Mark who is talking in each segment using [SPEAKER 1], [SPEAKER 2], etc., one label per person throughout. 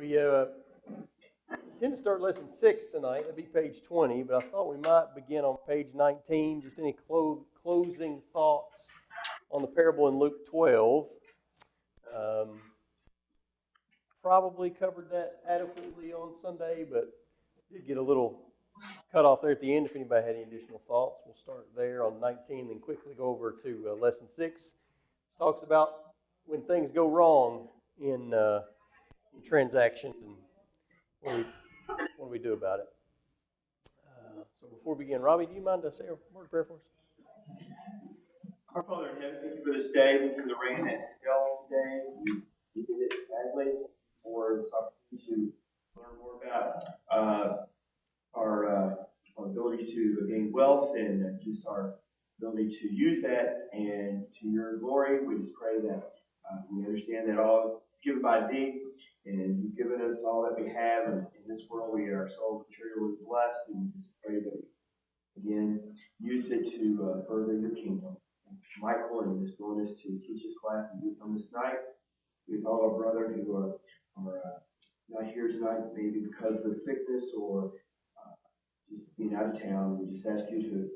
[SPEAKER 1] We tend to start lesson 6 tonight. That'd be page 20, but I thought we might begin on page 19. Just any closing thoughts on the parable in Luke 12. Probably covered that adequately on Sunday, but did get a little cut off there at the end. If anybody had any additional thoughts, we'll start there on 19, then quickly go over to lesson 6. Talks about when things go wrong in transactions and what do we do about it. So before we begin, Robbie, do you mind to say a word of prayer for us?
[SPEAKER 2] Our Father in heaven, thank you for this day. Thank you for the rain that fell today. We did it badly for this opportunity to learn more about our ability to gain wealth and just our ability to use that and to your glory. We just pray that we understand that all is given by thee, and you've given us all that we have. And in this world, we are so materially blessed, and we just pray that we, again, use it to further your kingdom. Michael and his bonus to teach this class and do come this night. We all our brethren who are not here tonight, maybe because of sickness or just being out of town. We just ask you to be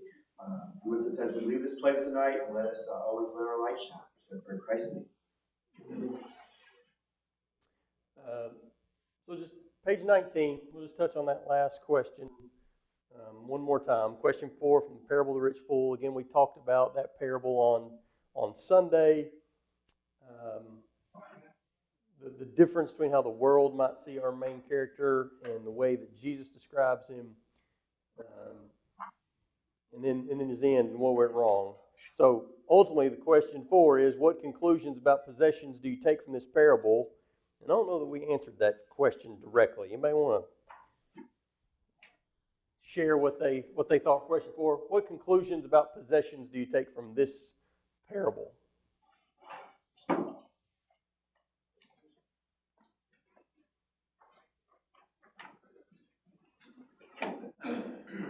[SPEAKER 2] with us as we leave this place tonight, and let us always let our light shine. So for Christ's name.
[SPEAKER 1] So just page 19, we'll just touch on that last question one more time. Question 4 from the parable of the rich fool. Again, we talked about that parable on Sunday. The difference between how the world might see our main character and the way that Jesus describes him. And then his end and what went wrong. So ultimately the question 4 is, what conclusions about possessions do you take from this parable? And I don't know that we answered that question directly. Anybody want to share what they thought for question 4? What conclusions about possessions do you take from this parable?
[SPEAKER 3] I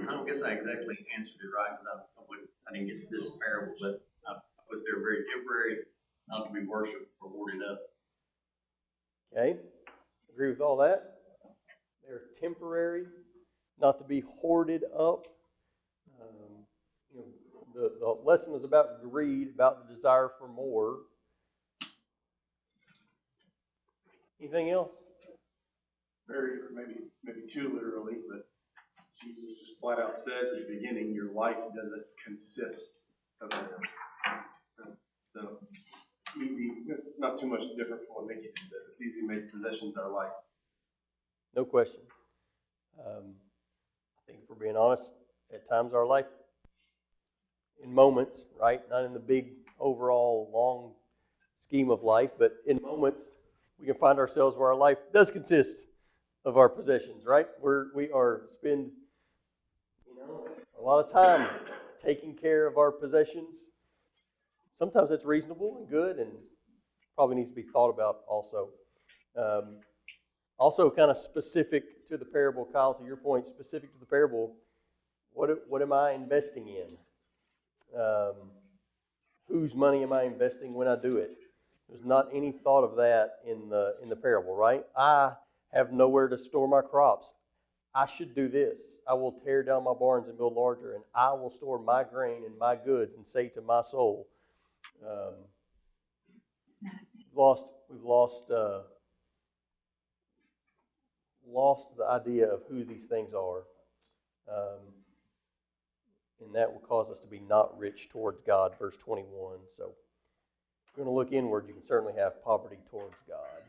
[SPEAKER 3] don't guess I exactly answered it right because I didn't get this parable, but I put there very temporary, not to be worshipped or hoarded up.
[SPEAKER 1] Okay, agree with all that. They're temporary, not to be hoarded up. The lesson is about greed, about the desire for more. Anything else?
[SPEAKER 4] Maybe too literally, but Jesus just flat out says at the beginning, your life doesn't consist of them. So it's easy. It's not too much different from what Mickey just said. It's easy to make possessions our life.
[SPEAKER 1] No question. I think if we're being honest, at times our life, in moments, right? Not in the big overall long scheme of life, but in moments we can find ourselves where our life does consist of our possessions, right? We spend a lot of time taking care of our possessions. Sometimes that's reasonable and good, and probably needs to be thought about also. Also, kind of specific to the parable, Kyle, to your point, specific to the parable, what am I investing in? Whose money am I investing when I do it? There's not any thought of that in the parable, right? I have nowhere to store my crops. I should do this. I will tear down my barns and build larger, and I will store my grain and my goods and say to my soul, we've lost the idea of who these things are. And that will cause us to be not rich towards God, verse 21. So if you're going to look inward, you can certainly have poverty towards God.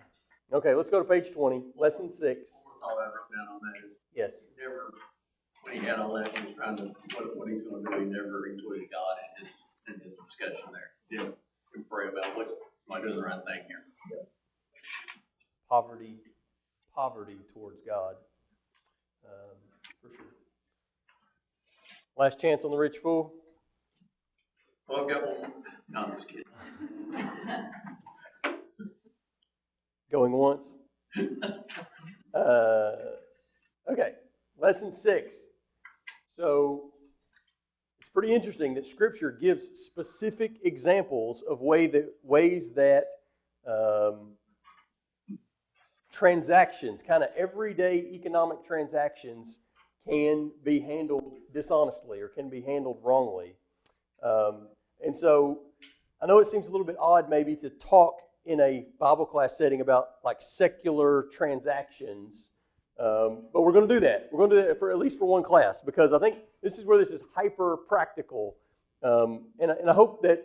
[SPEAKER 1] Okay, let's go to page 20, lesson 6.
[SPEAKER 3] All I wrote down on that is,
[SPEAKER 1] Yes.
[SPEAKER 3] When he had all that, he was trying to, what he's going to do, he never included God in his discussion there.
[SPEAKER 4] Yeah.
[SPEAKER 3] You pray about am I doing the right thing here?
[SPEAKER 1] Yeah. Poverty towards God, for sure. Last chance on the rich fool.
[SPEAKER 3] Well, I've got one. No, I'm just kidding.
[SPEAKER 1] Going once. Okay, lesson 6. So it's pretty interesting that Scripture gives specific examples of ways that transactions, kind of everyday economic transactions, can be handled dishonestly or can be handled wrongly. And so I know it seems a little bit odd maybe to talk in a Bible class setting about like secular transactions, but we're going to do that. We're going to do that for at least for one class, because I think this is where this is hyper practical, and I hope that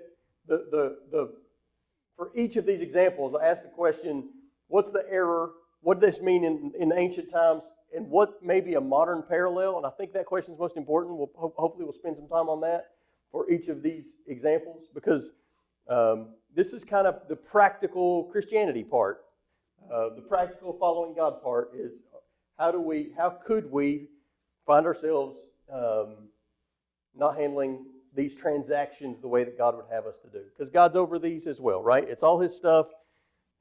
[SPEAKER 1] for each of these examples, I ask the question: what's the error? What did this mean in ancient times? And what may be a modern parallel? And I think that question is most important. Hopefully we'll spend some time on that for each of these examples, because this is kind of the practical Christianity part. The practical following God part is how could we find ourselves not handling these transactions the way that God would have us to do? Because God's over these as well, right? It's all His stuff.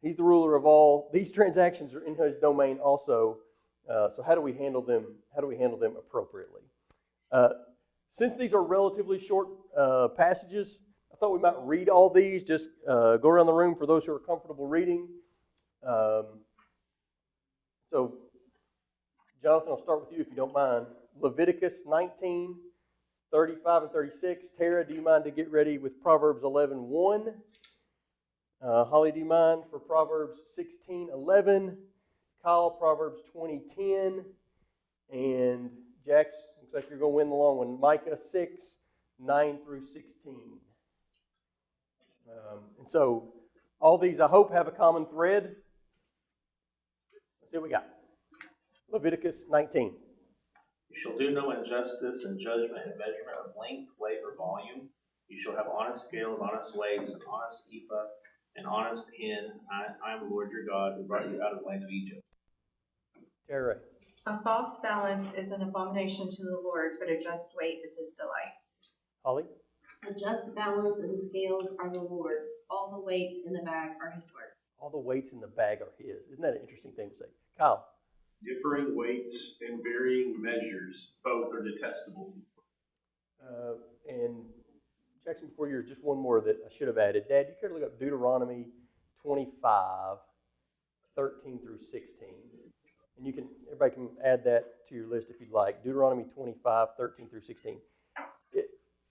[SPEAKER 1] He's the ruler of all. These transactions are in His domain also. So how do we handle them? How do we handle them appropriately? Since these are relatively short passages, I thought we might read all these. Just go around the room for those who are comfortable reading. So, Jonathan, I'll start with you if you don't mind. Leviticus 19, 35 and 36. Tara, do you mind to get ready with Proverbs 11:1? Holly, do you mind for Proverbs 16:11? Kyle, Proverbs 20:10. And Jax, looks like you're going to win the long one. Micah 6:9 through 16. And so all these, I hope, have a common thread. Let's see what we got. Leviticus 19.
[SPEAKER 5] You shall do no injustice in judgment and measurement of length, weight, or volume. You shall have honest scales, honest weights, an honest ephah, an honest hin. I am the Lord your God who brought you out of the land of Egypt.
[SPEAKER 1] Tara.
[SPEAKER 6] A false balance is an abomination to the Lord, but a just weight is His delight.
[SPEAKER 1] Holly.
[SPEAKER 7] A just balance and scales are the Lord's. All the weights in the bag are His work.
[SPEAKER 1] All the weights in the bag are His. Isn't that an interesting thing to say? Kyle.
[SPEAKER 4] Differing weights and varying measures, both are detestable.
[SPEAKER 1] And Jackson, before yours, just one more that I should have added. Dad, you care to look up Deuteronomy 25, 13 through 16. And everybody can add that to your list if you'd like. Deuteronomy 25, 13 through 16.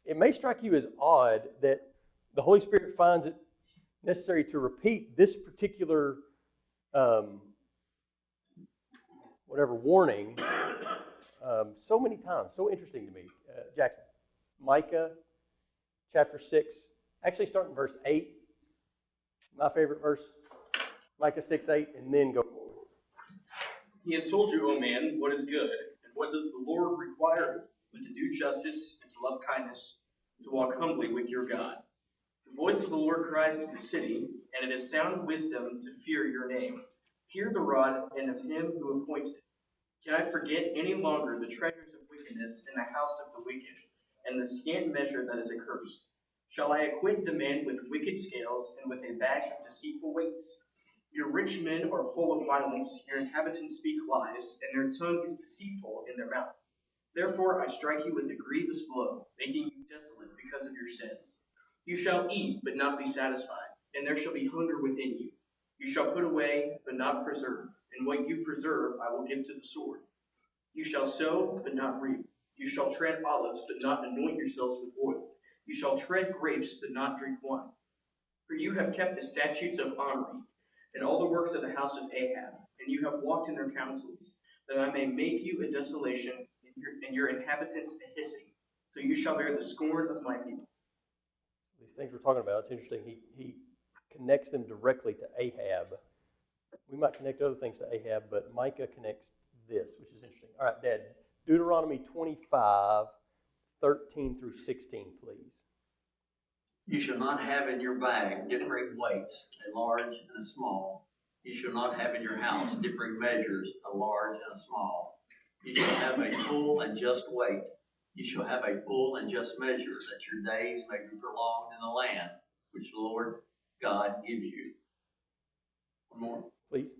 [SPEAKER 1] It may strike you as odd that the Holy Spirit finds it necessary to repeat this particular warning so many times. So interesting to me. Jackson. Micah chapter 6. Actually start in verse 8. My favorite verse. Micah 6:8, and then go forward.
[SPEAKER 8] He has told you, O man, what is good, and what does the Lord require but to do justice and to love kindness, to walk humbly with your God. The voice of the Lord cries to the city, and it is sound wisdom to fear your name. Hear the rod and of him who appointed it. Can I forget any longer the treasures of wickedness in the house of the wicked, and the scant measure that is accursed? Shall I acquit the man with wicked scales and with a bag of deceitful weights? Your rich men are full of violence, your inhabitants speak lies, and their tongue is deceitful in their mouth. Therefore I strike you with a grievous blow, making you desolate because of your sins. You shall eat, but not be satisfied, and there shall be hunger within you. You shall put away, but not preserve, and what you preserve I will give to the sword. You shall sow, but not reap. You shall tread olives, but not anoint yourselves with oil. You shall tread grapes, but not drink wine. For you have kept the statutes of Omri, and all the works of the house of Ahab, and you have walked in their counsels, that I may make you a desolation, and your inhabitants a hissing. So you shall bear the scorn of my people.
[SPEAKER 1] These things we're talking about, it's interesting. He connects them directly to Ahab. We might connect other things to Ahab, but Micah connects this, which is interesting. All right, Dad, Deuteronomy 25, 13 through 16, please.
[SPEAKER 3] You shall not have in your bag differing weights, a large and a small. You shall not have in your house differing measures, a large and a small. You shall have a full and just weight. You shall have a full and just measure, that your days may be prolonged in the land which the Lord God gives you. One more.
[SPEAKER 1] Please.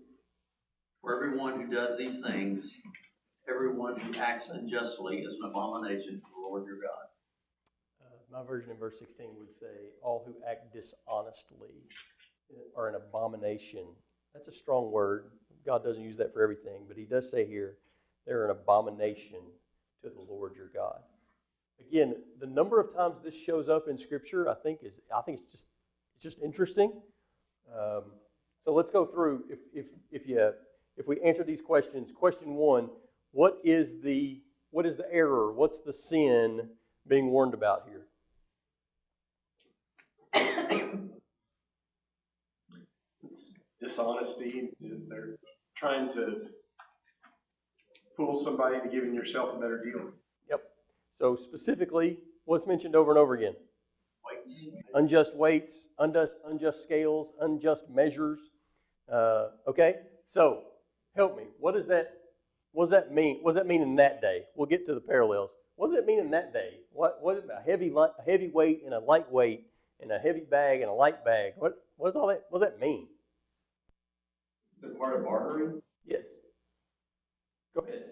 [SPEAKER 3] For everyone who does these things, everyone who acts unjustly is an abomination to the Lord your God.
[SPEAKER 1] My version in verse 16 would say, all who act dishonestly are an abomination. That's a strong word. God doesn't use that for everything, but he does say here, they're an abomination to the Lord your God. Again, the number of times this shows up in Scripture, I think it's just interesting. So let's go through. If we answer these questions, question 1: what is the error? What's the sin being warned about here?
[SPEAKER 4] It's dishonesty. They're trying to fool somebody into giving yourself a better deal.
[SPEAKER 1] Yep. So specifically, what's mentioned over and over again?
[SPEAKER 3] Weights.
[SPEAKER 1] Unjust weights, unjust scales, unjust measures. Okay, so help me. What does that mean? What does that mean in that day? We'll get to the parallels. What does it mean in that day? What is a heavy weight and a light weight and a heavy bag and a light bag? What does all that? What does that mean?
[SPEAKER 2] The part of bartering.
[SPEAKER 1] Yes. Go ahead.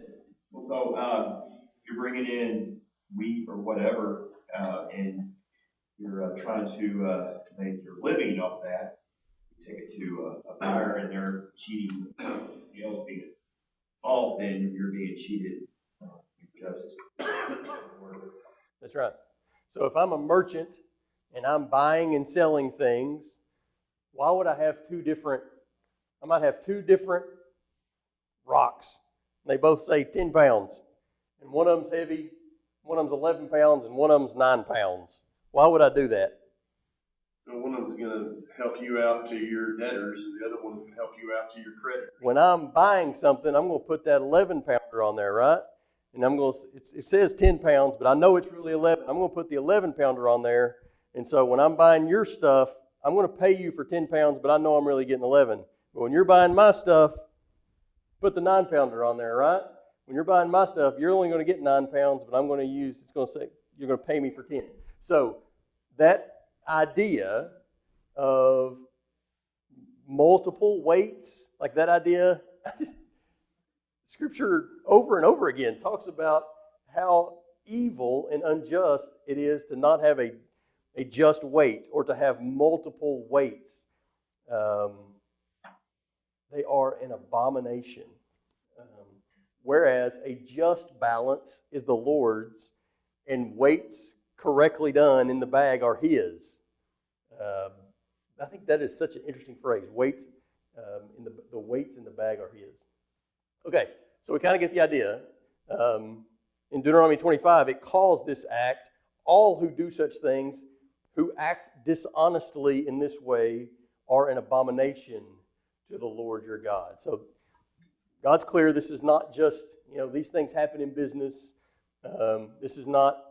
[SPEAKER 2] Well, so you're bringing in wheat or whatever, and you're trying to make your living off that. You take it to a buyer, and they're cheating the scales being off, then you're being cheated. Just
[SPEAKER 1] That's right. So if I'm a merchant and I'm buying and selling things, why would I have two different? I might have two different rocks. They both say 10 pounds. And one of them's heavy, one of them's 11 pounds, and one of them's 9 pounds. Why would I do that?
[SPEAKER 4] One of them's going to help you out to your debtors, and the other one's going to help you out to your creditors.
[SPEAKER 1] When I'm buying something, I'm going to put that 11 pounder on there, right? And it says 10 pounds, but I know it's really 11. I'm going to put the 11 pounder on there. And so when I'm buying your stuff, I'm going to pay you for 10 pounds, but I know I'm really getting 11. But when you're buying my stuff, put the 9 pounder on there, right? When you're buying my stuff, you're only going to get 9 pounds, but it's going to say, you're going to pay me for 10. So that idea of multiple weights, like that idea, Scripture over and over again talks about how evil and unjust it is to not have a just weight or to have multiple weights. They are an abomination. Whereas a just balance is the Lord's, and weights correctly done in the bag are His. I think that is such an interesting phrase. Weights, the weights in the bag are His. Okay, so we kind of get the idea. In Deuteronomy 25, it calls this act, all who do such things, who act dishonestly in this way, are an abomination to the Lord your God. So God's clear. This is not just, these things happen in business. This is not,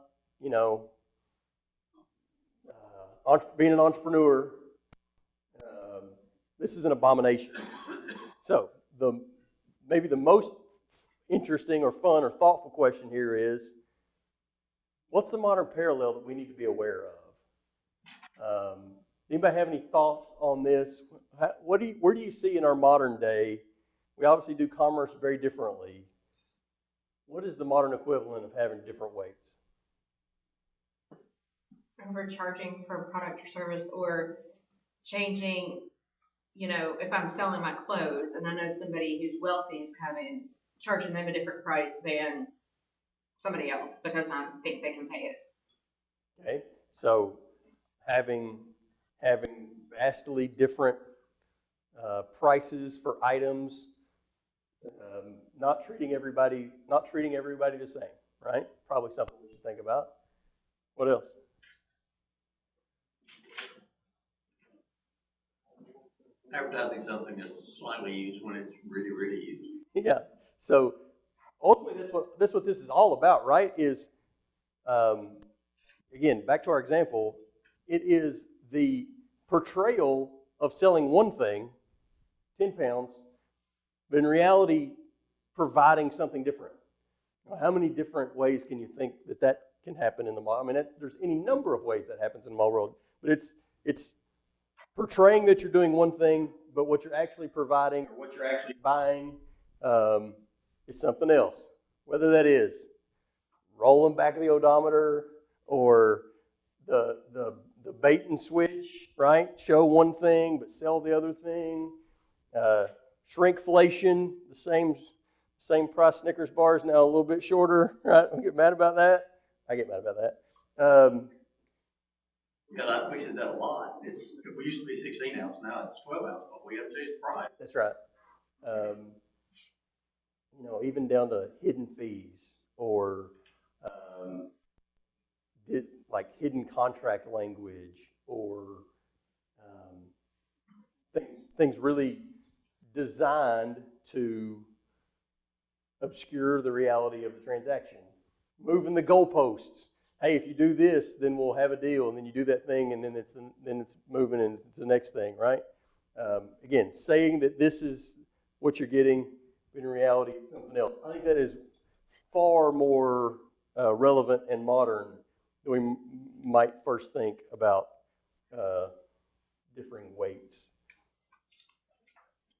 [SPEAKER 1] being an entrepreneur. This is an abomination. So maybe the most interesting or fun or thoughtful question here is, what's the modern parallel that we need to be aware of? Anybody have any thoughts on this? Where do you see in our modern day? We obviously do commerce very differently. What is the modern equivalent of having different weights?
[SPEAKER 6] Overcharging for a product or service, or changing, if I'm selling my clothes and I know somebody who's wealthy is charging them a different price than somebody else because I think they can pay it.
[SPEAKER 1] Okay, so having vastly different prices for items, not treating everybody the same, right? Probably something we should think about. What else?
[SPEAKER 3] Advertising something is slightly used when it's really, really used.
[SPEAKER 1] Yeah. So ultimately, that's what this is all about, right? Is again, back to our example, it is the portrayal of selling one thing, 10 pounds, but in reality, providing something different. How many different ways can you think that can happen in the model? I mean, there's any number of ways that happens in the model world, but it's portraying that you're doing one thing, but what you're actually providing or what you're actually buying is something else. Whether that is rolling back of the odometer or the bait and switch, right? Show one thing but sell the other thing. shrinkflation, the same price Snickers bars now a little bit shorter, right? We get mad about that. I get mad about that.
[SPEAKER 3] Yeah, we said that a lot. We used to be 16 ounce, now it's 12 ounce, but we have to chase the price.
[SPEAKER 1] That's right. Even down to hidden fees or like hidden contract language or things really designed to obscure the reality of the transaction. Moving the goalposts. Hey, if you do this, then we'll have a deal, and then you do that thing, and then it's moving, and it's the next thing, right? Again, saying that this is what you're getting, but in reality, it's something else. I think that is far more relevant and modern than we might first think about differing weights.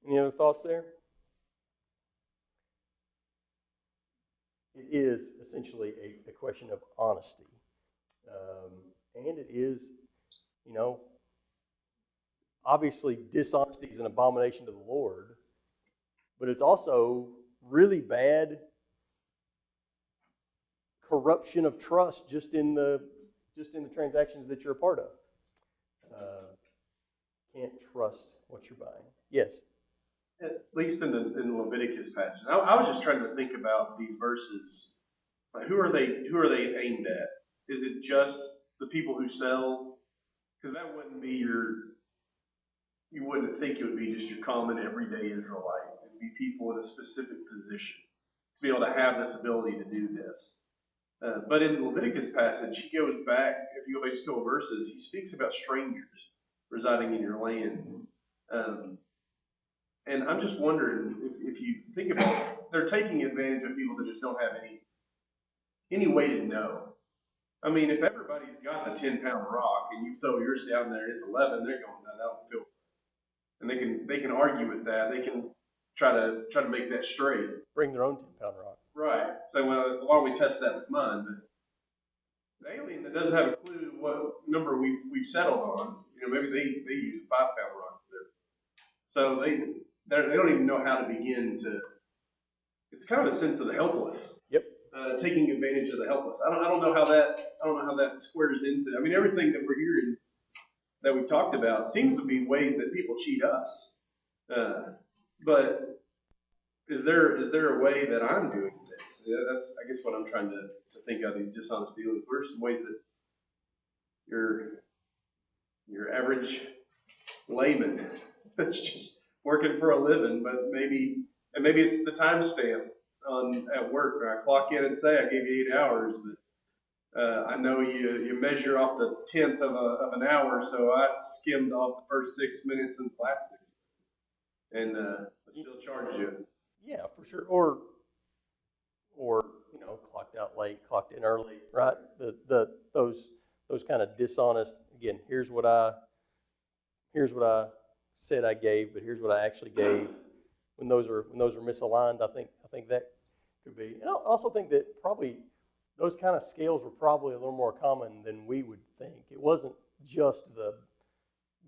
[SPEAKER 1] Any other thoughts there? It is essentially a question of honesty. And it is, obviously dishonesty is an abomination to the Lord, but it's also really bad corruption of trust just in the transactions that you're a part of. Can't trust what you're buying. Yes?
[SPEAKER 4] At least in the Leviticus passage. I was just trying to think about these verses. Like, who are they aimed at? Is it just the people who sell? Because that wouldn't be you wouldn't think it would be just your common everyday Israelite. It would be people in a specific position to be able to have this ability to do this. But in the Leviticus passage, he goes back, if you go back just a couple verses, he speaks about strangers residing in your land. And I'm just wondering, if you think about it, they're taking advantage of people that just don't have any way to know. I mean, if everybody's got the 10-pound rock and you throw yours down there and it's 11, they're going, no, that don't feel. And they can argue with that. They can try to make that straight.
[SPEAKER 1] Bring their own 10-pound rock.
[SPEAKER 4] Right. So why don't we test that with mine? But the alien that doesn't have a clue what number we've settled on, maybe they use a 5-pound rock there. So they don't even know how to begin to. It's kind of a sense of the helpless.
[SPEAKER 1] Yep.
[SPEAKER 4] Taking advantage of the helpless. I don't know how that squares into. I mean, everything that we're hearing that we've talked about seems to be ways that people cheat us. But is there a way that I'm doing this? Yeah, that's, I guess, what I'm trying to think of, these dishonest dealings. What are some ways that your average layman that's just working for a living, but maybe it's the timestamp at work. I clock in and say I gave you 8 hours, but I know you measure off the 10th of an hour, so I skimmed off the first 6 minutes and the last 6 minutes, and I still charge you.
[SPEAKER 1] Yeah, for sure. Or clocked out late, clocked in early, right? Those kind of dishonest. Again, here's what I said I gave, but here's what I actually gave. When those are misaligned, I think that could be. And I also think that probably those kind of scales were probably a little more common than we would think. It wasn't just the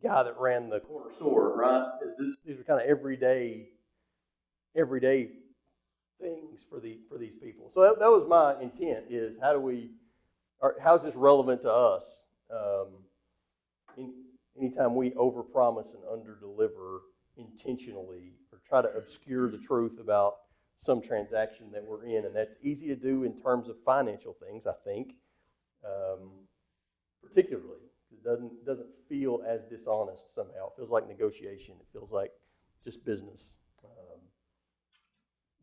[SPEAKER 1] guy that ran the corner store, right? These are kind of everyday things for these people. So that was my intent: is how's this relevant to us? Anytime we overpromise and underdeliver intentionally, or try to obscure the truth about some transaction that we're in, and that's easy to do in terms of financial things, I think, particularly. It doesn't feel as dishonest somehow. It feels like negotiation. It feels like just business.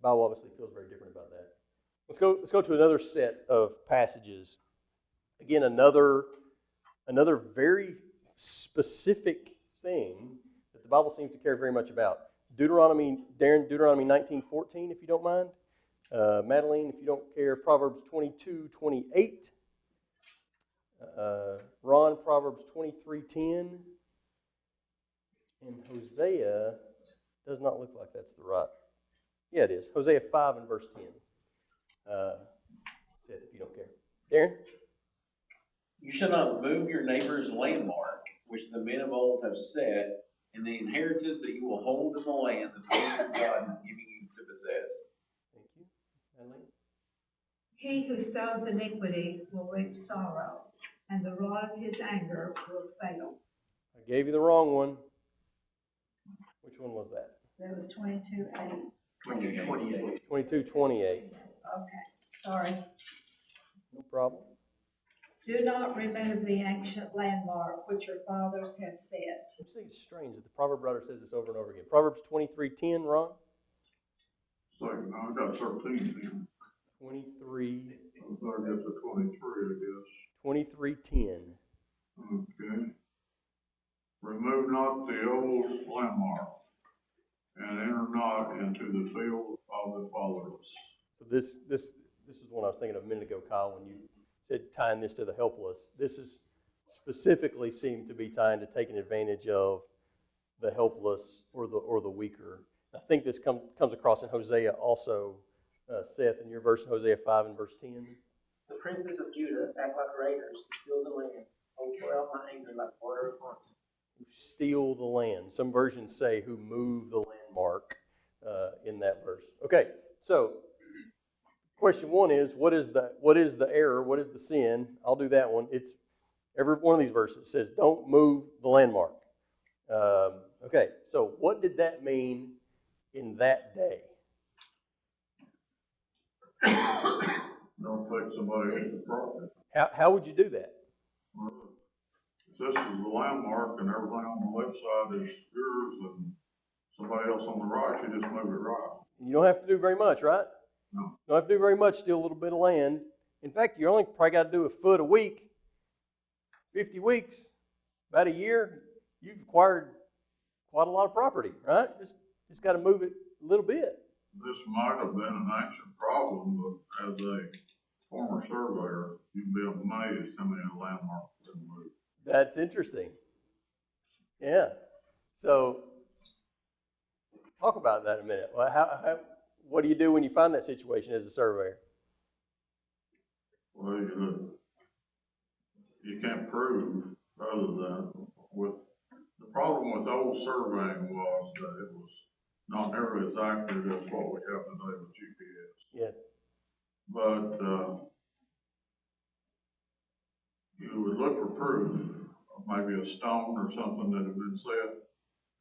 [SPEAKER 1] Bible obviously feels very different about that. Let's go to another set of passages. Again, another very specific thing that the Bible seems to care very much about. Deuteronomy 19:14, if you don't mind. Madeline, if you don't care, Proverbs 22:28. Ron, Proverbs 23:10. And Hosea does not look like that's the right. Yeah, it is. Hosea 5 and verse 10. Seth, if you don't care. Darren?
[SPEAKER 3] You shall not move your neighbor's landmark, which the men of old have set,
[SPEAKER 9] and the inheritance that you will hold in the land that the Lord your God is giving you to possess.
[SPEAKER 1] Thank you. Eileen?
[SPEAKER 10] He who sows iniquity will reap sorrow, and the rod of his anger will fail.
[SPEAKER 1] I gave you the wrong one. Which one was that?
[SPEAKER 10] That was 22:8.
[SPEAKER 3] 28.
[SPEAKER 1] 2228.
[SPEAKER 10] Okay, sorry.
[SPEAKER 1] No problem.
[SPEAKER 10] Do not remove the ancient landmark which your fathers have set.
[SPEAKER 1] I think it's strange that the proverb writer says this over and over again. Proverbs 23:10, Ron?
[SPEAKER 11] Second, I got 13 then.
[SPEAKER 1] 23,
[SPEAKER 11] I thought I got to 23, I guess.
[SPEAKER 1] 23:10.
[SPEAKER 11] Okay. Remove not the old landmark, and enter not into the field of the fatherless.
[SPEAKER 1] So this is one I was thinking of a minute ago, Kyle, when you said tying this to the helpless. This is specifically seemed to be tying to taking advantage of the helpless or the weaker. I think this comes across in Hosea also, Seth, in your verse in Hosea 5 and verse 10.
[SPEAKER 12] The princes of Judah act like raiders, steal the land, overwhelm my anger like water of floods.
[SPEAKER 1] Who steal the land. Some versions say who move the landmark in that verse. Okay, so question one is, what is the error? What is the sin? I'll do that one. It's every one of these verses says, don't move the landmark. Okay, so what did that mean in that day?
[SPEAKER 11] Don't take somebody else's property.
[SPEAKER 1] How would you do that?
[SPEAKER 11] Well, if this is the landmark and everything on the left side is yours and somebody else on the right, you just move it right.
[SPEAKER 1] You don't have to do very much, right?
[SPEAKER 11] No.
[SPEAKER 1] You don't have to do very much, steal a little bit of land. In fact, you only probably got to do a foot a week. 50 weeks, about a year, you've acquired quite a lot of property, right? Just got to move it a little bit.
[SPEAKER 11] This might have been an ancient problem, but as a former surveyor, you'd be amazed how many landmarks have been moved.
[SPEAKER 1] That's interesting. Yeah. So, talk about that a minute. Well, what do you do when you find that situation as a surveyor?
[SPEAKER 11] Well, you can't prove other than the problem with old surveying was that it was not nearly as accurate as what we have today with GPS.
[SPEAKER 1] Yes.
[SPEAKER 11] But you would look for proof of maybe a stone or something that had been set,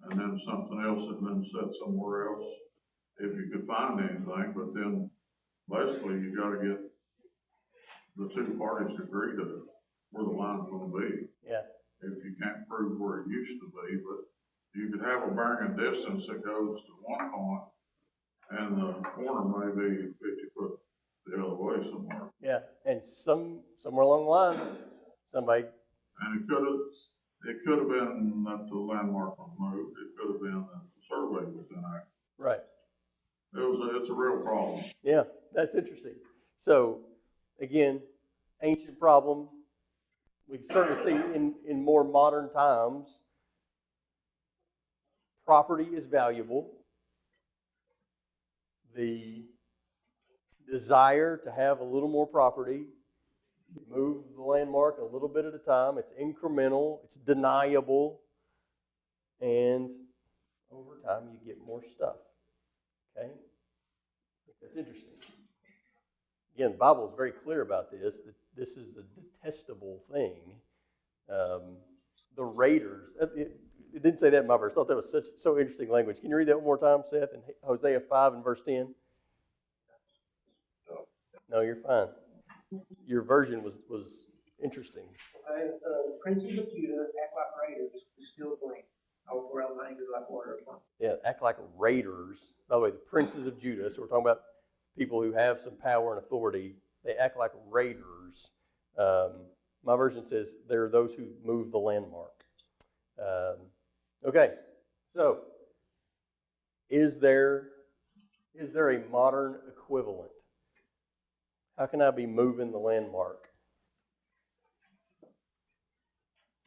[SPEAKER 11] and then something else had been set somewhere else, if you could find anything. But then basically you got to get the two parties to agree to where the line's going to be.
[SPEAKER 1] Yeah.
[SPEAKER 11] If you can't prove where it used to be, but you could have a bearing distance that goes to one point, and the corner may be 50 foot the other way somewhere.
[SPEAKER 1] Yeah, and somewhere along the line, somebody.
[SPEAKER 11] And it could have been that the landmark was moved. It could have been that the survey was inaccurate.
[SPEAKER 1] Right.
[SPEAKER 11] It's a real problem.
[SPEAKER 1] Yeah, that's interesting. So, again, ancient problem. We certainly see in more modern times, property is valuable. The desire to have a little more property, move the landmark a little bit at a time. It's incremental, it's deniable, and over time you get more stuff. Okay? That's interesting. Again, the Bible is very clear about this, that this is a detestable thing. The raiders, it didn't say that in my verse. I thought that was so interesting language. Can you read that one more time, Seth, in Hosea 5 and verse 10? No, you're fine. Your version was interesting.
[SPEAKER 12] Okay, the princes of Judah act like raiders, who steal the land, overwhelm my anger like water of floods.
[SPEAKER 1] Yeah, act like raiders. By the way, the princes of Judah, so we're talking about people who have some power and authority. They act like raiders. My version says they're those who move the landmark. Okay, so is there a modern equivalent? How can I be moving the landmark?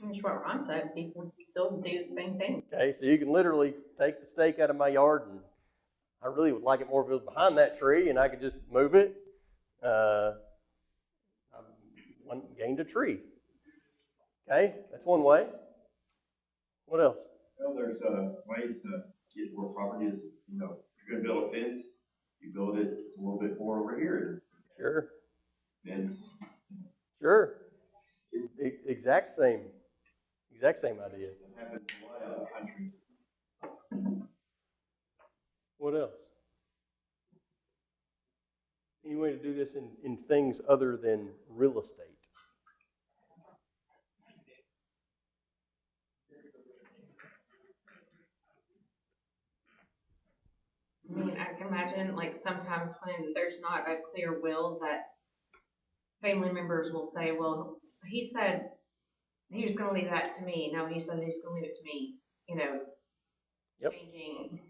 [SPEAKER 6] That's what Ron said. People still do the same thing.
[SPEAKER 1] Okay, so you can literally take the stake out of my yard, and I really would like it more if it was behind that tree, and I could just move it. I gained a tree. Okay, that's one way. What else?
[SPEAKER 2] Well, there's, ways to get where property is, you know, if you're gonna build a fence, you build it a little bit more over here.
[SPEAKER 1] Sure,
[SPEAKER 2] Fence,
[SPEAKER 1] sure. Exact same idea.
[SPEAKER 2] it happens a lot out in the country.
[SPEAKER 1] What else? Any way to do this in things other than real estate?
[SPEAKER 6] I mean, I can imagine, like, sometimes when there's not a clear will, that family members will say, well, he said he was gonna leave that to me. No, he said he was gonna leave it to me, you know.
[SPEAKER 1] Yep.
[SPEAKER 6] Changing.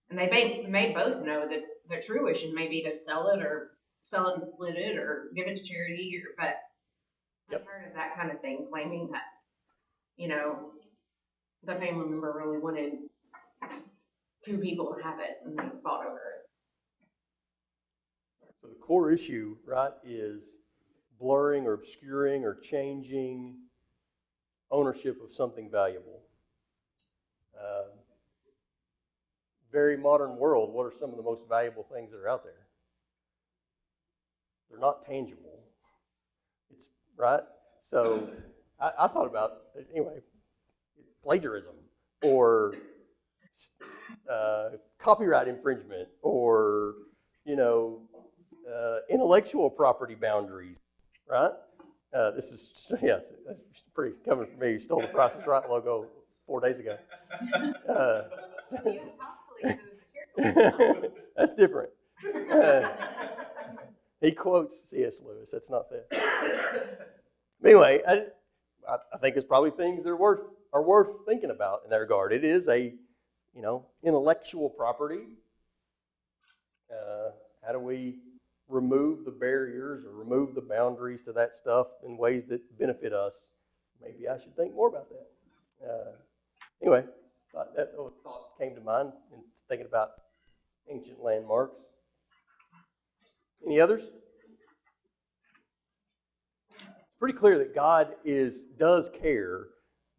[SPEAKER 6] And they may both know that their true wish may be to sell it and split it or give it to charity, but
[SPEAKER 1] Yep.
[SPEAKER 6] I've heard of that kind of thing, claiming that, you know, the family member really wanted two people to have it and they fought over it.
[SPEAKER 1] So the core issue, right, is blurring or obscuring or changing ownership of something valuable. Very modern world, what are some of the most valuable things that are out there? They're not tangible. It's right. So I thought about, anyway, plagiarism or copyright infringement or, you know, intellectual property boundaries, right? This is, yes, that's pretty coming from me. You stole the Price is Right logo 4 days ago. That's different. He quotes C.S. Lewis. That's not that. Anyway, I think it's probably things that are worth thinking about in that regard. It is a, you know, intellectual property. How do we remove the barriers or remove the boundaries to that stuff in ways that benefit us? Maybe I should think more about that. Anyway, that thought came to mind in thinking about ancient landmarks. Any others? It's pretty clear that God does care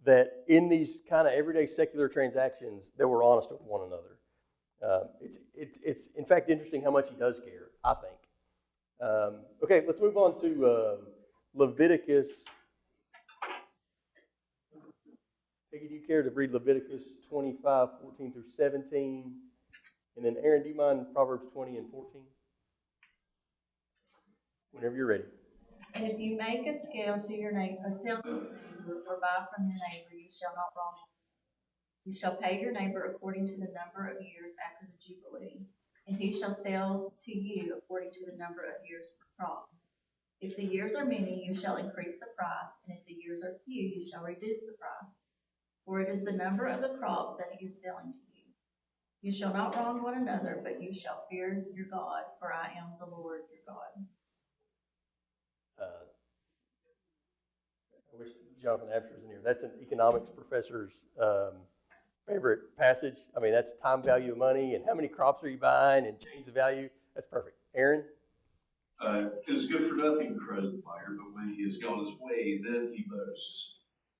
[SPEAKER 1] that in these kind of everyday secular transactions that we're honest with one another. It's in fact interesting how much He does care, I think. Okay, let's move on to Leviticus. Peggy, do you care to read Leviticus 25, 14 through 17? And then Aaron, do you mind Proverbs 20 and 14? Whenever you're ready.
[SPEAKER 13] And if you make a scale to your neighbor, a sale to your neighbor, or buy from your neighbor, you shall not wrong him. You shall pay your neighbor according to the number of years after the Jubilee, and he shall sell to you according to the number of years for crops. If the years are many, you shall increase the price, and if the years are few, you shall reduce the price. For it is the number of the crops that he is selling to you. You shall not wrong one another, but you shall fear your God, for I am the Lord your God.
[SPEAKER 1] I wish Jonathan Absher was in here. That's an economics professor's favorite passage. I mean, that's time value of money and how many crops are you buying and change the value. That's perfect. Aaron?
[SPEAKER 9] It is good for nothing, cries the buyer, but when he has gone his way, then he boasts.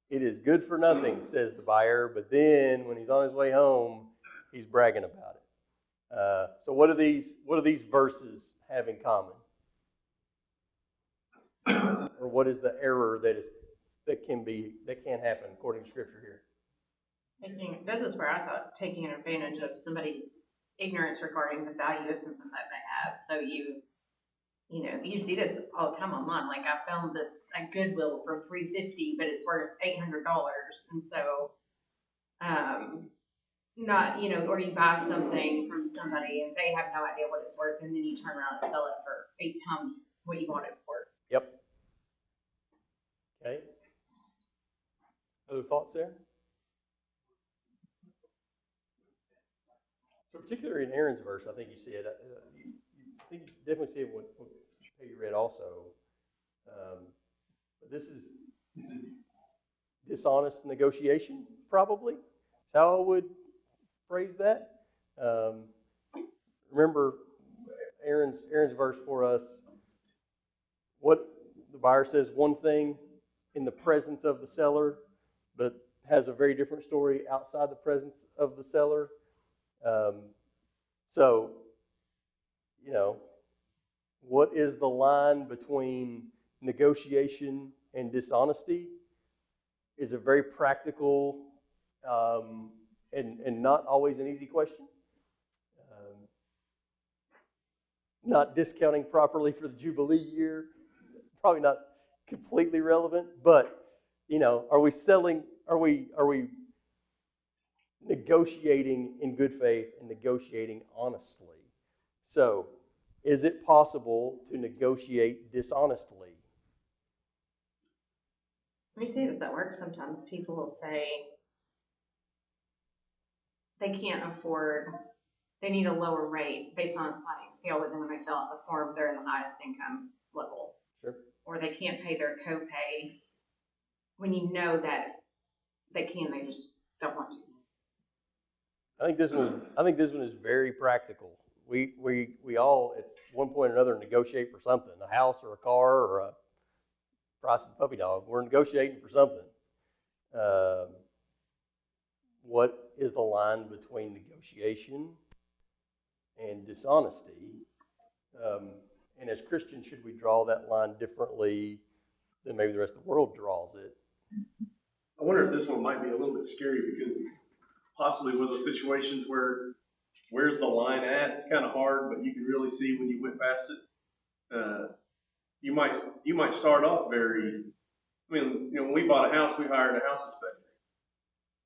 [SPEAKER 1] It is good for nothing, says the buyer, but then when he's on his way home, he's bragging about it. So what do these verses have in common? Or what is the error that can happen according to Scripture here?
[SPEAKER 6] This is where I thought taking advantage of somebody's ignorance regarding the value of something that they have. So you see this all the time online. Like I found this at Goodwill for $350, but it's worth $800, and so, or you buy something from somebody and they have no idea what it's worth, and then you turn around and sell it for 8 times what you bought it for.
[SPEAKER 1] Yep. Okay. Other thoughts there? So particularly in Aaron's verse, I think you see it. I think you definitely see it what you read also. But this is dishonest negotiation, probably. That's how I would phrase that. Remember Aaron's verse for us. What the buyer says one thing in the presence of the seller, but has a very different story outside the presence of the seller. So, you know, what is the line between negotiation and dishonesty is a very practical and not always an easy question. Not discounting properly for the Jubilee year, probably not completely relevant, but, you know, are we negotiating in good faith and negotiating honestly? So, is it possible to negotiate dishonestly?
[SPEAKER 6] We see this at work sometimes. People will say they can't afford, they need a lower rate based on a sliding scale, but then when they fill out the form, they're in the highest income level.
[SPEAKER 1] Sure.
[SPEAKER 6] Or they can't pay their copay when you know that they can, they just don't want to.
[SPEAKER 1] I think this one is very practical. We all at one point or another negotiate for something, a house or a car or a price of a puppy dog. We're negotiating for something. What is the line between negotiation and dishonesty? And as Christians, should we draw that line differently than maybe the rest of the world draws it?
[SPEAKER 4] I wonder if this one might be a little bit scary because it's possibly one of those situations where where's the line at? It's kind of hard, but you can really see when you went past it. You might start off very. I mean, you know, when we bought a house, we hired a house inspector.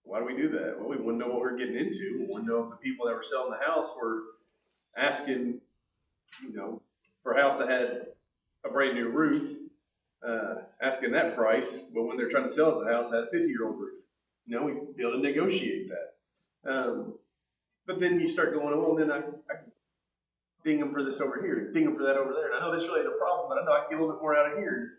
[SPEAKER 4] Why do we do that? Well, we wouldn't know what we were getting into. We wouldn't know if the people that were selling the house were asking, you know, for a house that had a brand new roof, asking that price, but when they're trying to sell us a house that had a 50-year-old roof. You know, we'd be able to negotiate that. But then you start going, well, then I can ding them for this over here, ding them for that over there. And I know this really ain't a problem, but I know I can get a little bit more out of here.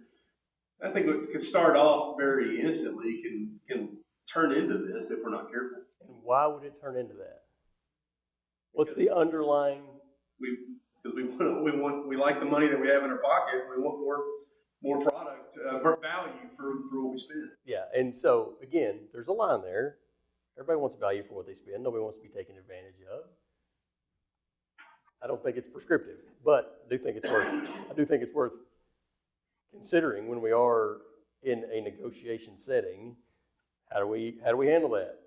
[SPEAKER 4] I think it could start off very innocently, can turn into this if we're not careful.
[SPEAKER 1] And why would it turn into that? What's the underlying?
[SPEAKER 4] Because we like the money that we have in our pocket. We want more product, more value for what we spend.
[SPEAKER 1] Yeah, and so again, there's a line there. Everybody wants value for what they spend. Nobody wants to be taken advantage of. I don't think it's prescriptive, but I do think it's worth considering when we are in a negotiation setting. How do we handle that?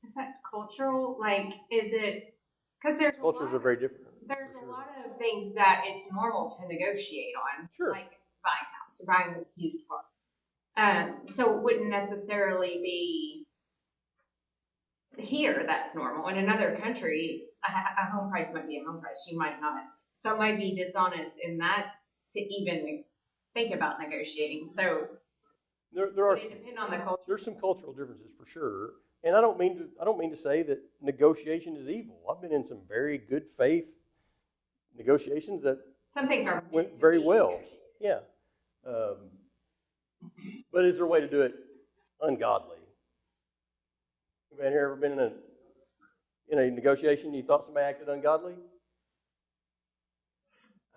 [SPEAKER 6] Is that cultural? Like, is it, because there's
[SPEAKER 1] cultures are very different.
[SPEAKER 6] There's a lot of things that it's normal to negotiate on.
[SPEAKER 1] Sure.
[SPEAKER 6] Like buying a house or buying a used car. So it wouldn't necessarily be here that's normal. In another country, a home price might be a home price. You might not. So it might be dishonest in that to even think about negotiating. So
[SPEAKER 1] there are
[SPEAKER 6] depend on the culture.
[SPEAKER 1] There's some cultural differences for sure. And I don't mean to say that negotiation is evil. I've been in some very good faith negotiations that
[SPEAKER 6] some things are
[SPEAKER 1] went very well. Yeah. But is there a way to do it ungodly? Anybody here ever been in a negotiation you thought somebody acted ungodly?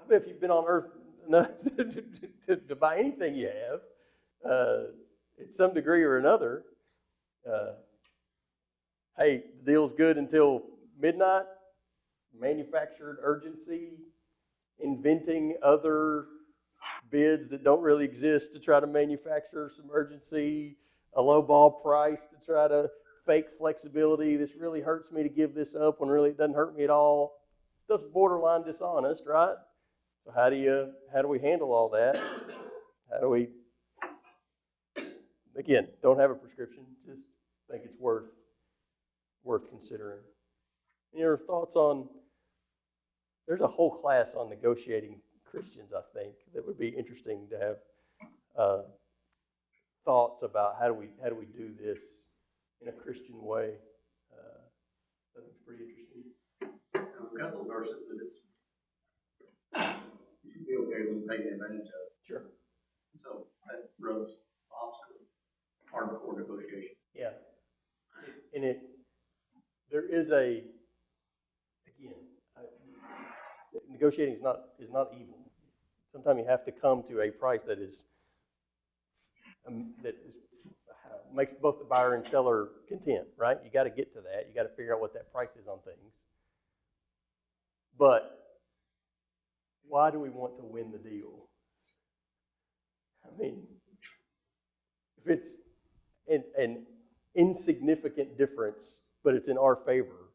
[SPEAKER 1] I bet if you've been on earth enough to buy anything you have, at some degree or another, hey, the deal's good until midnight, manufactured urgency, inventing other bids that don't really exist to try to manufacture some urgency, a low ball price to try to fake flexibility. This really hurts me to give this up when really it doesn't hurt me at all. Stuff's borderline dishonest, right? So how do we handle all that? How do we, again, don't have a prescription, just think it's worth considering. Any other thoughts on, there's a whole class on negotiating Christians, I think, that would be interesting to have thoughts about how do we do this in a Christian way. I think it's pretty interesting.
[SPEAKER 3] A couple of verses that it's, you should be okay with taking advantage of.
[SPEAKER 1] Sure.
[SPEAKER 3] So that rubs off some hardcore negotiation.
[SPEAKER 1] Yeah. And negotiating is not evil. Sometimes you have to come to a price that is makes both the buyer and seller content, right? You got to get to that. You got to figure out what that price is on things. But why do we want to win the deal? I mean, if it's an insignificant difference, but it's in our favor,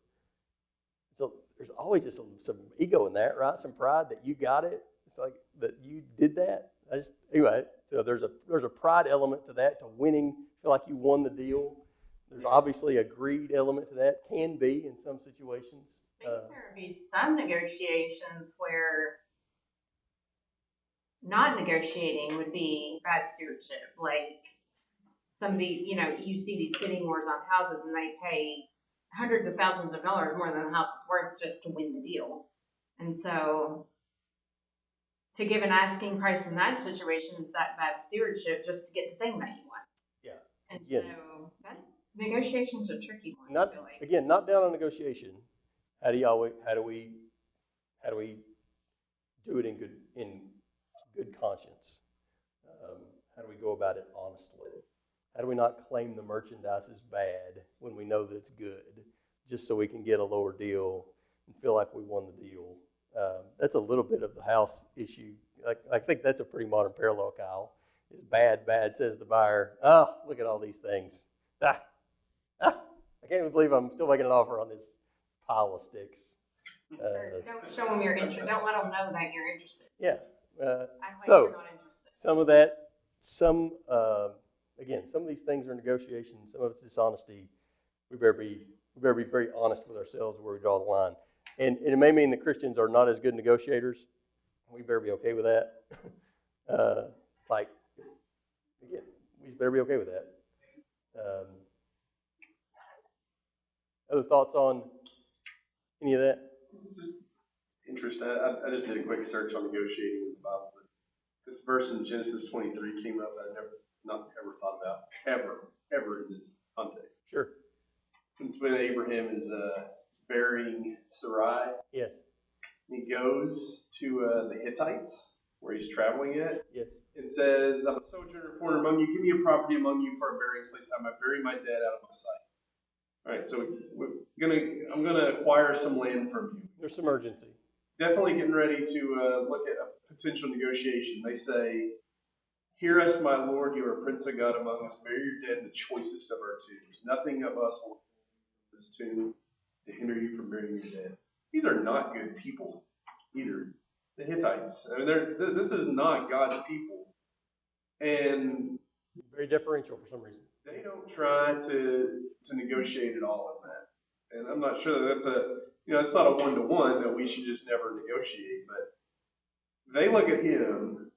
[SPEAKER 1] so there's always just some ego in that, right? Some pride that you got it. It's like that you did that. Anyway, so there's a pride element to that, to winning. Feel like you won the deal. There's obviously a greed element to that. Can be in some situations.
[SPEAKER 6] Maybe there would be some negotiations where not negotiating would be bad stewardship. Like some of the, you see these bidding wars on houses and they pay hundreds of thousands of dollars more than the house is worth just to win the deal. And so to give an asking price in that situation is that bad stewardship just to get the thing that you want.
[SPEAKER 1] Yeah.
[SPEAKER 6] And
[SPEAKER 1] Again,
[SPEAKER 6] so negotiation's a tricky one.
[SPEAKER 1] not
[SPEAKER 6] I feel like.
[SPEAKER 1] again, not down on negotiation. How do we do it in good conscience? How do we go about it honestly? How do we not claim the merchandise is bad when we know that it's good, just so we can get a lower deal and feel like we won the deal? That's a little bit of the house issue. I think that's a pretty modern parallel, Kyle. Is bad, says the buyer. Oh, look at all these things. I can't even believe I'm still making an offer on this pile of sticks.
[SPEAKER 6] Or don't show them you're interested. Don't let them know that you're interested.
[SPEAKER 1] Yeah.
[SPEAKER 6] Act like
[SPEAKER 1] So
[SPEAKER 6] you're not interested.
[SPEAKER 1] some of that, again, some of these things are negotiations. Some of it's dishonesty. We better be very honest with ourselves where we draw the line. And it may mean that Christians are not as good negotiators. We better be okay with that. Again, we better be okay with that. Other thoughts on any of that?
[SPEAKER 4] Just interesting. I just did a quick search on negotiating in the Bible. This verse in Genesis 23 came up that I not ever thought about ever in this context.
[SPEAKER 1] Sure.
[SPEAKER 4] It's when Abraham is burying Sarai.
[SPEAKER 1] Yes.
[SPEAKER 4] He goes to the Hittites where he's traveling at.
[SPEAKER 1] Yes.
[SPEAKER 4] It says, "I'm a sojourner, foreigner among you. Give me a property among you for a burying place. I might bury my dead out of my sight." All right, so I'm gonna acquire some land from you.
[SPEAKER 1] There's some urgency.
[SPEAKER 4] Definitely getting ready to look at a potential negotiation. They say, "Hear us, my Lord, you are a prince of God among us. Bury your dead in the choicest of our tombs. Nothing of us will this tomb to hinder you from burying your dead." These are not good people either. The Hittites. I mean, this is not God's people. And
[SPEAKER 1] very deferential for some reason.
[SPEAKER 4] They don't try to negotiate at all in that. And I'm not sure that that's it's not a one-to-one that we should just never negotiate, but they look at him,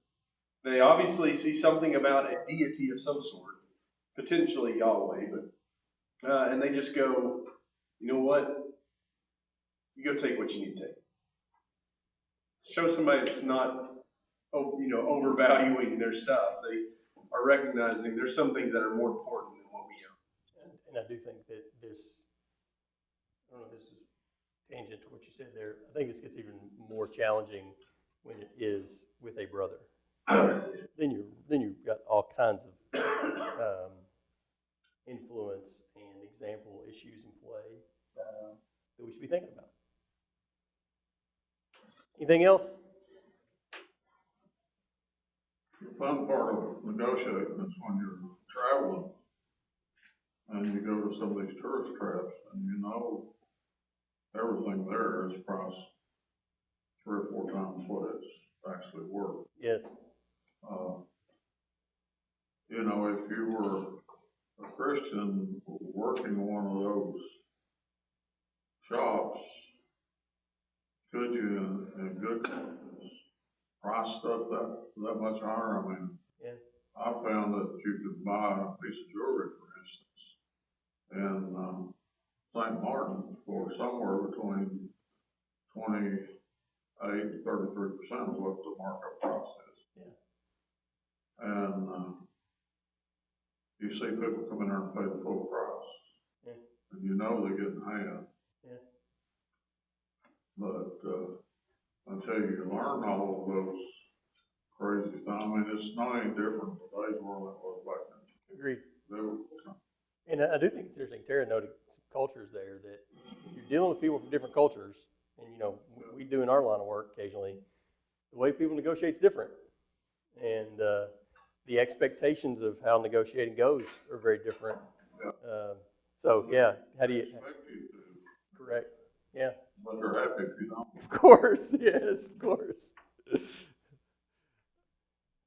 [SPEAKER 4] they obviously see something about a deity of some sort, potentially Yahweh, but and they just go, you know what? You go take what you need to take. Show somebody that's not, overvaluing their stuff. They are recognizing there's some things that are more important than what we own.
[SPEAKER 1] And I do think that I don't know if this is tangent to what you said there. I think this gets even more challenging when it is with a brother. Then you've got all kinds of influence and example issues in play that we should be thinking about. Anything else?
[SPEAKER 11] The fun part of negotiating is when you're traveling and you go to some of these tourist traps and you know everything there is priced 3 or 4 times what it's actually worth.
[SPEAKER 1] Yes.
[SPEAKER 11] If you were a Christian working in one of those shops, could you, in good conscience, price stuff that much higher? I mean,
[SPEAKER 1] yeah.
[SPEAKER 11] I found that you could buy a piece of jewelry, for instance, in St. Martin for somewhere between 28 to 33% of what the markup price is.
[SPEAKER 1] Yeah.
[SPEAKER 11] And you see people come in there and pay the full price.
[SPEAKER 1] Yeah.
[SPEAKER 11] And you know they're getting half.
[SPEAKER 1] Yeah.
[SPEAKER 11] But until you learn all of those crazy things, I mean, it's not any different today's world than it was back then.
[SPEAKER 1] Agreed. I do think it's interesting. Tara noted some cultures there that you're dealing with people from different cultures, and you know we do in our line of work occasionally. The way people negotiate is different, and the expectations of how negotiating goes are very different. So yeah, how do you?
[SPEAKER 11] Expect you to,
[SPEAKER 1] Correct. Yeah.
[SPEAKER 11] but they're happy if you don't.
[SPEAKER 1] Of course. Yes. Of course.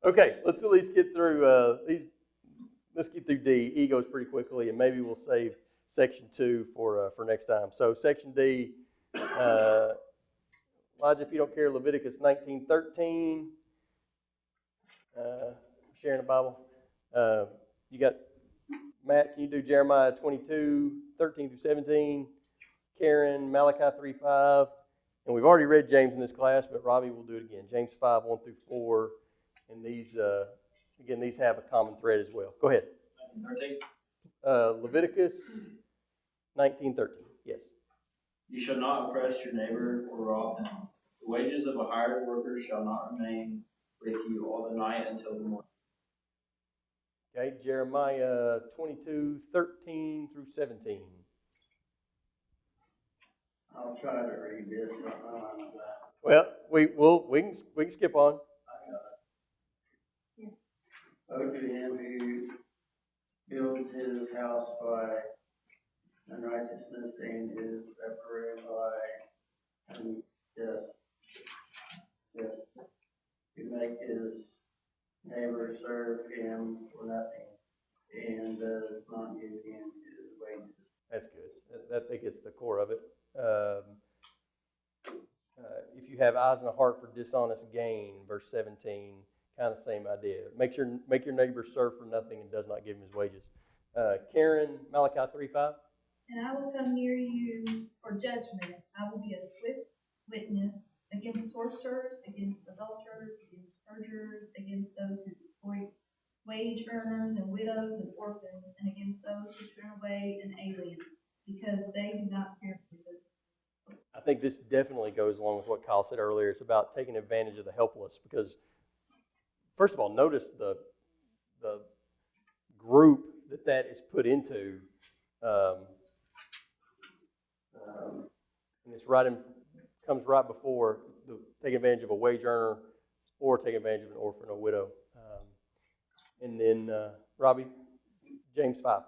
[SPEAKER 1] Okay. Let's at least get through these. Let's get through D. E goes pretty quickly, and maybe we'll save section 2 for next time. So section D, Elijah, if you don't care, Leviticus 19:13. Sharing the Bible. You got Matt. Can you do Jeremiah 22:13 through 17? Karen, Malachi 3:5. And we've already read James in this class, but Robbie will do it again. James 5:1 through 4. And these, again, these have a common thread as well. Go ahead. Leviticus 19:13. Yes.
[SPEAKER 3] You shall not oppress your neighbor or rob him. The wages of a hired worker shall not remain with you all the night until the morning.
[SPEAKER 1] Okay, Jeremiah 22:13 through 17.
[SPEAKER 3] I'll try to read this, but I don't know that.
[SPEAKER 1] Well, we can skip on.
[SPEAKER 3] Woe to him who builds his house by unrighteousness and is separated by unjust. To make his neighbor serve him for nothing and does not give him his wages.
[SPEAKER 1] That's good. That think it's the core of it. If you have eyes and a heart for dishonest gain, verse 17, kind of the same idea. Make your neighbor serve for nothing and does not give him his wages. Karen, Malachi 3:5.
[SPEAKER 10] And I will come near you for judgment. I will be a swift witness against sorcerers, against adulterers, against perjurers, against those who exploit wage earners and widows and orphans, and against those who turn away an alien, because they do not fear me, says the Lord.
[SPEAKER 1] I think this definitely goes along with what Kyle said earlier. It's about taking advantage of the helpless, because first of all, notice the group that is put into, and it's comes right before the taking advantage of a wage earner or taking advantage of an orphan or widow. And then Robbie, James 5.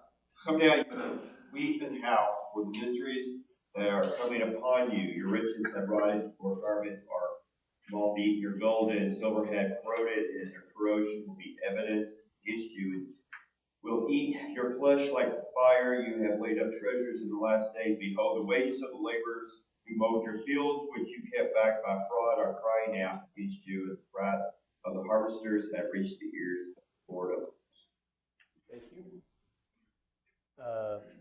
[SPEAKER 2] Come down, weep and howl for the miseries that are coming upon you. Your riches have rotted, your garments are moth-eaten, your gold and silver have corroded, and their corrosion will be evidence against you, and will eat your flesh like fire. You have laid up treasures in the last days. Behold, the wages of the laborers who mowed your fields, which you kept back by fraud, are crying out against you, and the cries of the harvesters have reached the ears of the Lord of hosts.
[SPEAKER 1] Thank you.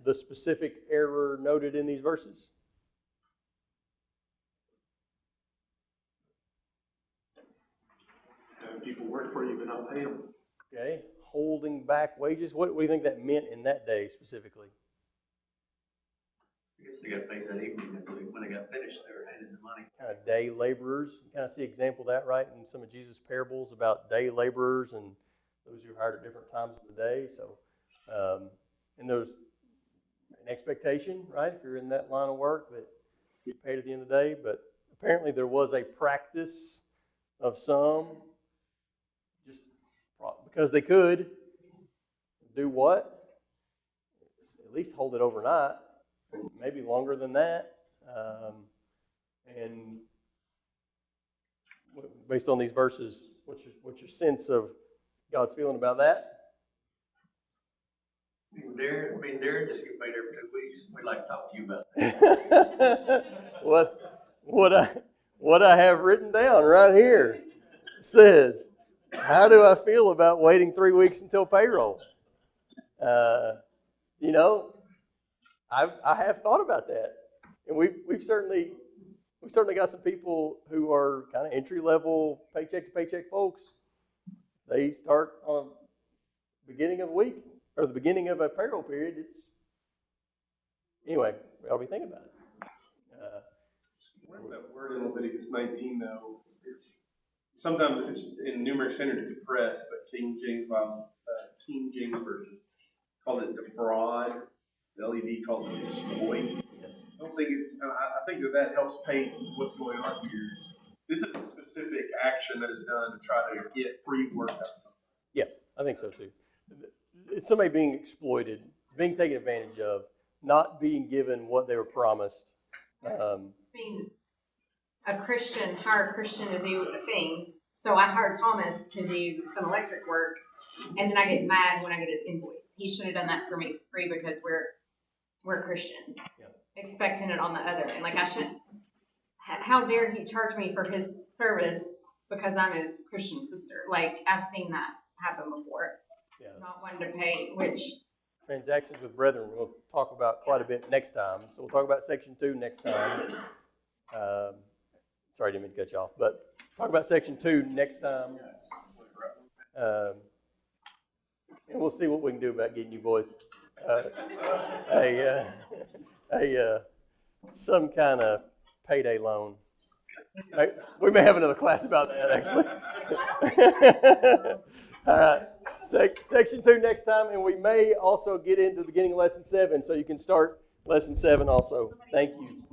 [SPEAKER 1] The specific error noted in these verses?
[SPEAKER 4] Having people work for you but not pay them.
[SPEAKER 1] Okay. Holding back wages. What do you think that meant in that day specifically?
[SPEAKER 3] I guess they got paid that evening, and when they got finished, they were handing the money.
[SPEAKER 1] Kind of day laborers. You kind of see example of that, right, in some of Jesus' parables about day laborers and those who are hired at different times of the day. So, and there's an expectation, right, if you're in that line of work, that you get paid at the end of the day. But apparently there was a practice of some, just because they could, do what? At least hold it overnight, maybe longer than that. And based on these verses, what's your sense of God's feeling about that?
[SPEAKER 3] Darren just get paid every 2 weeks. We'd like to talk to you about that.
[SPEAKER 1] What I have written down right here says, how do I feel about waiting 3 weeks until payroll? You know, I have thought about that, and we've certainly got some people who are kind of entry level, paycheck to paycheck folks. They start on the beginning of the week or the beginning of a payroll period. Anyway, we ought to be thinking about it.
[SPEAKER 4] That word in Leviticus 19, though, sometimes it's in Numeric Standard it's press, but King James Version calls it defraud. The LED calls it exploit.
[SPEAKER 1] Yes.
[SPEAKER 4] I don't think it's, I think that helps paint what's going on here. This is a specific action that is done to try to get free work out of something.
[SPEAKER 1] Yeah, I think so too. It's somebody being exploited, being taken advantage of, not being given what they were promised.
[SPEAKER 6] Seen a Christian hire a Christian to do a thing, so I hired Thomas to do some electric work, and then I get mad when I get his invoice. He should have done that for me for free because we're Christians,
[SPEAKER 1] Yeah.
[SPEAKER 6] expecting it on the other end. Like I should. How dare he charge me for his service because I'm his Christian sister? Like I've seen that happen before.
[SPEAKER 1] Yeah.
[SPEAKER 6] Not wanting to pay, which
[SPEAKER 1] Transactions with brethren, we'll talk about quite a bit next time. So we'll talk about section 2 next time. Sorry, I didn't mean to cut you off, but talk about section 2 next time. And we'll see what we can do about getting you boys some kind of payday loan. We may have another class about that, actually. All right. Section 2 next time, and we may also get into the beginning of lesson 7, so you can start lesson 7 also. Thank you.